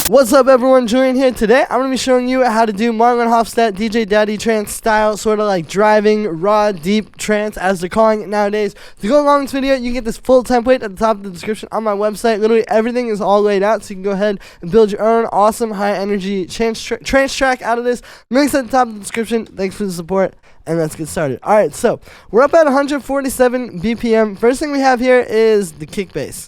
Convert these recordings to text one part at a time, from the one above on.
What's up everyone, Julian here. Today I'm going to be showing you how to do MARLON HOFFSTADT DJ Daddy trance style, sort of like driving, raw, deep trance as they're calling it nowadays. To go along with this video, you can get this full template at the top of the description on my website. Literally everything is all laid out, so you can go ahead and build your own awesome high energy trance track out of this. Links at the top of the description. Thanks for the support, and let's get started. Alright, so we're up at 147 BPM. First thing we have here is the kick bass.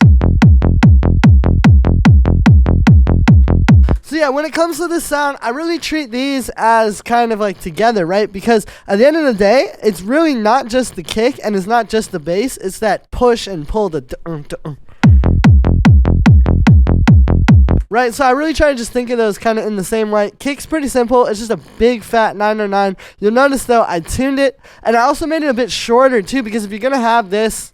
So yeah, when it comes to this sound, I really treat these as kind of like together, right? Because at the end of the day, it's really not just the kick and it's not just the bass. It's that push and pull, right? So I really try to just think of those kind of in the same way. Kick's pretty simple. It's just a big fat 909. You'll notice though, I tuned it, and I also made it a bit shorter too, because if you're going to have this,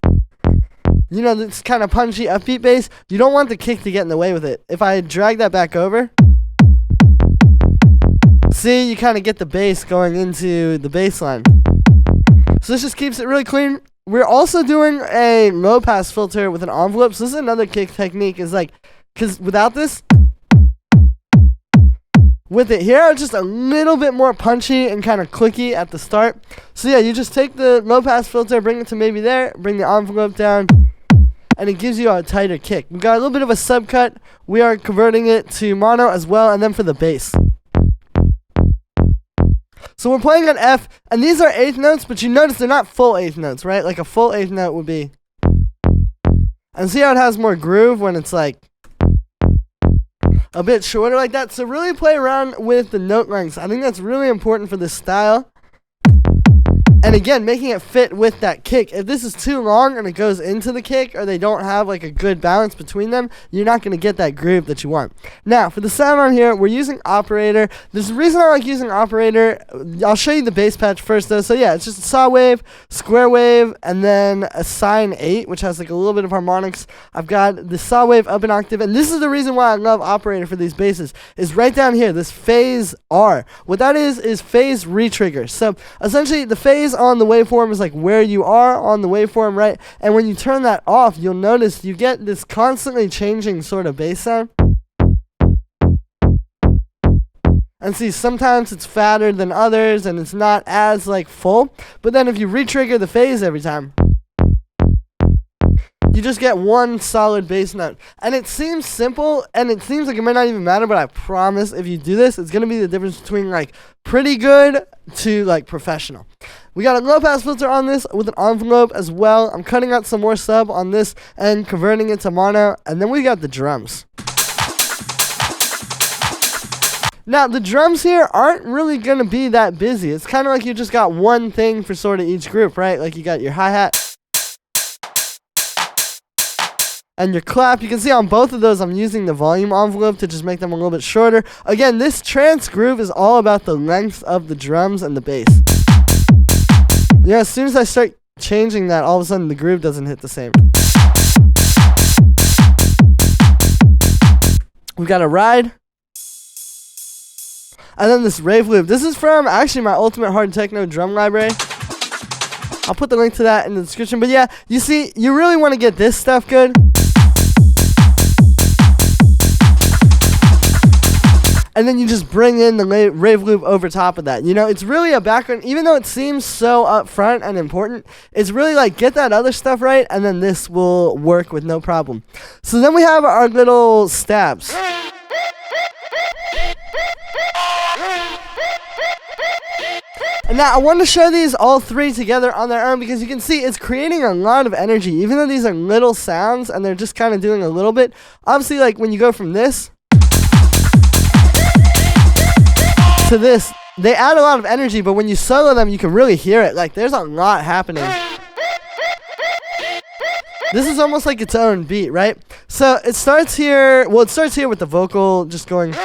you know, this kind of punchy upbeat bass, you don't want the kick to get in the way with it. If I drag that back over, see, you kind of get the bass going into the bass line. So this just keeps it really clean. We're also doing a low pass filter with an envelope. So this is another kick technique, is like, because without this, with it here, it's just a little bit more punchy and kind of clicky at the start. So yeah, you just take the low pass filter, bring it to maybe there, bring the envelope down, and it gives you a tighter kick. We've got a little bit of a subcut. We are converting it to mono as well, and then for the bass. So we're playing on F, and these are eighth notes, but you notice they're not full eighth notes, right? Like a full eighth note would be. And see how it has more groove when it's like a bit shorter like that? So really play around with the note lengths. I think that's really important for this style. And again, making it fit with that kick. If this is too long and it goes into the kick, or they don't have like a good balance between them, you're not going to get that groove that you want. Now, for the sound on here, we're using operator. There's a reason I like using operator. I'll show you the bass patch first though. So yeah, it's just a saw wave, square wave, and then a sine 8, which has like a little bit of harmonics. I've got the saw wave up an octave, and this is the reason why I love operator for these basses, is right down here, this phase R. What that is phase retrigger. So essentially the phase on the waveform is like where you are on the waveform, right? And when you turn that off, you'll notice you get this constantly changing sort of bass sound. And see, sometimes it's fatter than others and it's not as like full, but then if you retrigger the phase every time, you just get one solid bass note. And it seems simple, and it seems like it might not even matter, but I promise if you do this, it's going to be the difference between like pretty good to like professional. We got a low pass filter on this with an envelope as well. I'm cutting out some more sub on this and converting it to mono. And then we got the drums. Now, the drums here aren't really going to be that busy. It's kind of like you just got one thing for sort of each group, right? Like you got your hi-hat and your clap. You can see on both of those, I'm using the volume envelope to just make them a little bit shorter. Again, this trance groove is all about the length of the drums and the bass. Yeah, as soon as I start changing that, all of a sudden the groove doesn't hit the same. We've got a ride. And then this rave loop. This is from actually my Ultimate Hard Techno drum library. I'll put the link to that in the description. But yeah, you see, you really want to get this stuff good. And then you just bring in the rave loop over top of that. You know, it's really a background, even though it seems so upfront and important, it's really like get that other stuff right, and then this will work with no problem. So then we have our little stabs. And now I want to show these all three together on their own, because you can see it's creating a lot of energy, even though these are little sounds and they're just kind of doing a little bit. Obviously, like when you go from this to this, they add a lot of energy, but when you solo them, you can really hear it. Like there's a lot happening. This is almost like its own beat, right? So it starts here. Well, it starts here with the vocal just going.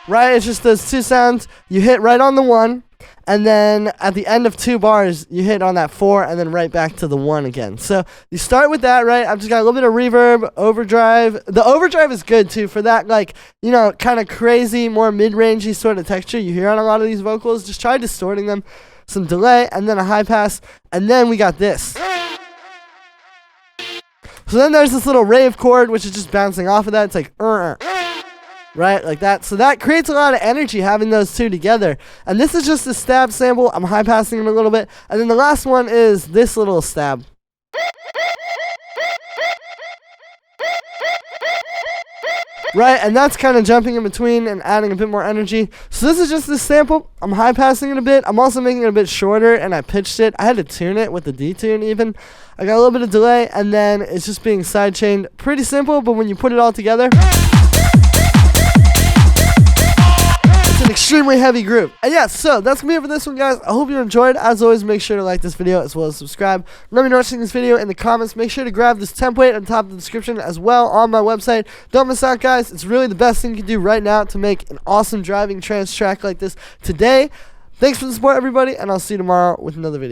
Right, it's just those two sounds. You hit right on the one, and then at the end of 2 bars, you hit on that 4, and then right back to the 1 again. So you start with that, right? I've just got a little bit of reverb, overdrive. The overdrive is good too for that, like, you know, kind of crazy, more mid-rangey sort of texture you hear on a lot of these vocals. Just try distorting them. Some delay, and then a high pass, and then we got this. So then there's this little rave chord, which is just bouncing off of that. It's like, right, like that. So that creates a lot of energy having those two together. And this is just a stab sample. I'm high passing it a little bit. And then the last one is this little stab. Right, and that's kind of jumping in between and adding a bit more energy. So this is just this sample. I'm high passing it a bit. I'm also making it a bit shorter, and I pitched it. I had to tune it with the detune even. I got a little bit of delay, and then it's just being sidechained. Pretty simple, but when you put it all together, it's an extremely heavy groove. And yeah, so that's gonna be it for this one, guys. I hope you enjoyed. As always, make sure to like this video as well as subscribe. Let me know watching this video in the comments. Make sure to grab this template on top of the description as well on my website. Don't miss out, guys. It's really the best thing you can do right now to make an awesome driving trance track like this today. Thanks for the support, everybody, and I'll see you tomorrow with another video.